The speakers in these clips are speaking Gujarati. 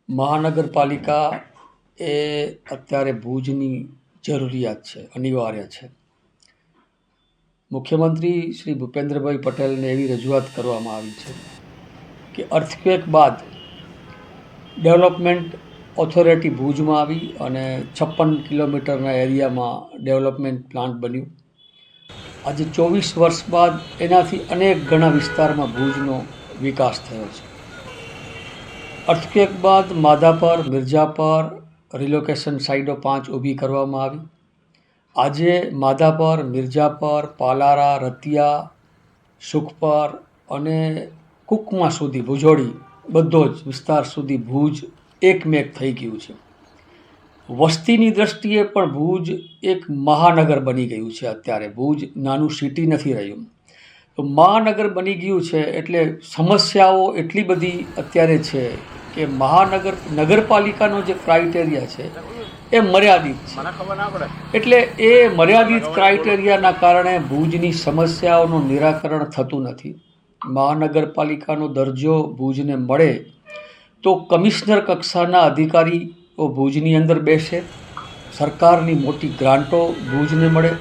મહાનગરપાલિકા એ અત્યારે ભુજની જરૂરિયાત છે, અનિવાર્ય છે. મુખ્યમંત્રી શ્રી ભૂપેન્દ્રભાઈ પટેલને એવી રજૂઆત કરવામાં આવી છે કે અર્થક્વેક બાદ ડેવલપમેન્ટ ઓથોરિટી ભુજમાં આવી અને 56 કિલોમીટરના એરિયામાં ડેવલપમેન્ટ પ્લાન્ટ બન્યું. આજે 24 વર્ષ બાદ એનાથી અનેક ગણા વિસ્તારમાં ભુજનો વિકાસ થયો છે. અર્થક્વેક બાદ માધાપર, મિર્જાપર રિલોકેશન સાઇટો 5 ઊભી કરવામાં આવી. આજે માધાપર, મિર્જાપર, પાલારા, રતિયા, સુખપર અને કુકમા સુધી ભુજોડી બધો જ વિસ્તાર સુધી ભુજ એકમેક થઈ ગયું છે. વસ્તીની દ્રષ્ટિએ પણ ભુજ એક મહાનગર બની ગયું છે. અત્યારે ભુજ નાનું સિટી નથી રહ્યું. તો મહાનગર બની ગયું છે એટલે સમસ્યાઓ એટલી બધી અત્યારે છે કે નગરપાલિકાનો જે ક્રાઇટેરિયા છે એ મર્યાદિત છે. એટલે એ મર્યાદિત ક્રાઇટેરિયાના કારણે ભુજની સમસ્યાઓનું નિરાકરણ થતું નથી. મહાનગરપાલિકાનો દરજ્જો ભુજને મળે તો કમિશનર કક્ષાના અધિકારીઓ ભુજની અંદર બેસે, સરકારની મોટી ગ્રાન્ટો ભુજને મળે,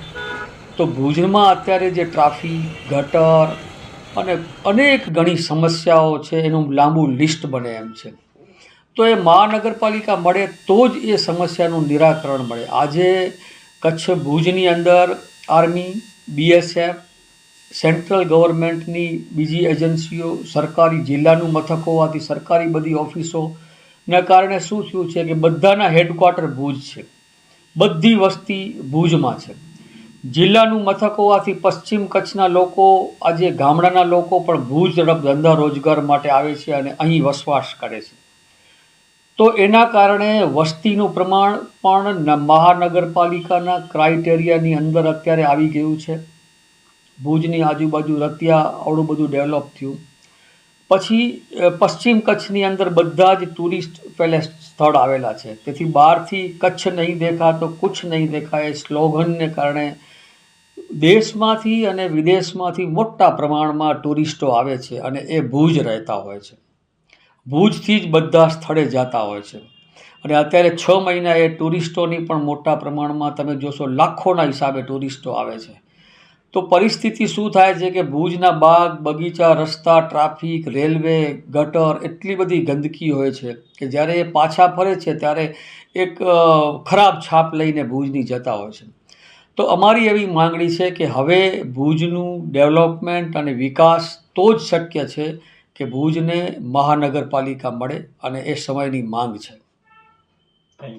તો ભુજમાં અત્યારે જે ટ્રાફિક, ગટર અને અનેક ઘણી સમસ્યાઓ છે એનું લાંબુ લિસ્ટ બને એમ છે. તો એ મહાનગરપાલિકા મળે તો જ એ સમસ્યાનું નિરાકરણ મળે. આજે કચ્છ ભુજની અંદર આર્મી, BSF, સેન્ટ્રલ ગવર્મેન્ટની બીજી એજન્સીઓ, સરકારી જિલ્લાનું મથક હોવાથી સરકારી બધી ઓફિસોના કારણે શું થયું છે કે બધાના હેડક્વાર્ટર ભુજ છે, બધી વસ્તી ભુજમાં છે. જિલ્લાનું મથક હોવાથી પશ્ચિમ કચ્છના લોકો, આજે ગામડાના લોકો પણ ભુજ તરફ ધંધા રોજગાર માટે આવે છે અને અહીં વસવાટ કરે છે. તો એના કારણે વસ્તીનું પ્રમાણ પણ મહાનગરપાલિકાના ક્રાઇટેરિયાની અંદર અત્યારે આવી ગયું છે. ભુજની આજુબાજુ રતિયા આવડું બધું ડેવલપ થયું. પછી પશ્ચિમ કચ્છની અંદર બધા જ ટુરિસ્ટ પેલેસ સ્થળ આવેલા છે. તેથી બહારથી કચ્છ નહીં દેખા તો કુછ નહીં દેખા એ સ્લોગનને કારણે દેશમાંથી અને વિદેશમાંથી મોટા પ્રમાણમાં ટુરિસ્ટો આવે છે અને એ ભુજ રહેતા હોય છે. ભુજથી જ બધા સ્થળે જતા હોય છે અને અત્યારે 6 મહિના એ ટુરિસ્ટોની પણ મોટા પ્રમાણમાં તમે જોશો લાખોના હિસાબે ટુરિસ્ટો આવે છે. તો પરિસ્થિતિ શું થાય છે કે ભુજના બાગ, બગીચા, રસ્તા, ટ્રાફિક, રેલવે, ગટર એટલી બધી ગંદકી હોય છે કે જ્યારે એ પાછા ફરે છે ત્યારે એક ખરાબ છાપ લઈને ભુજની જતા હોય છે. તો અમારી એવી માંગણી છે કે હવે ભુજનું ડેવલપમેન્ટ અને વિકાસ તો જ શક્ય છે કે ભુજને મહાનગરપાલિકા મળે અને એ સમયની માંગ છે.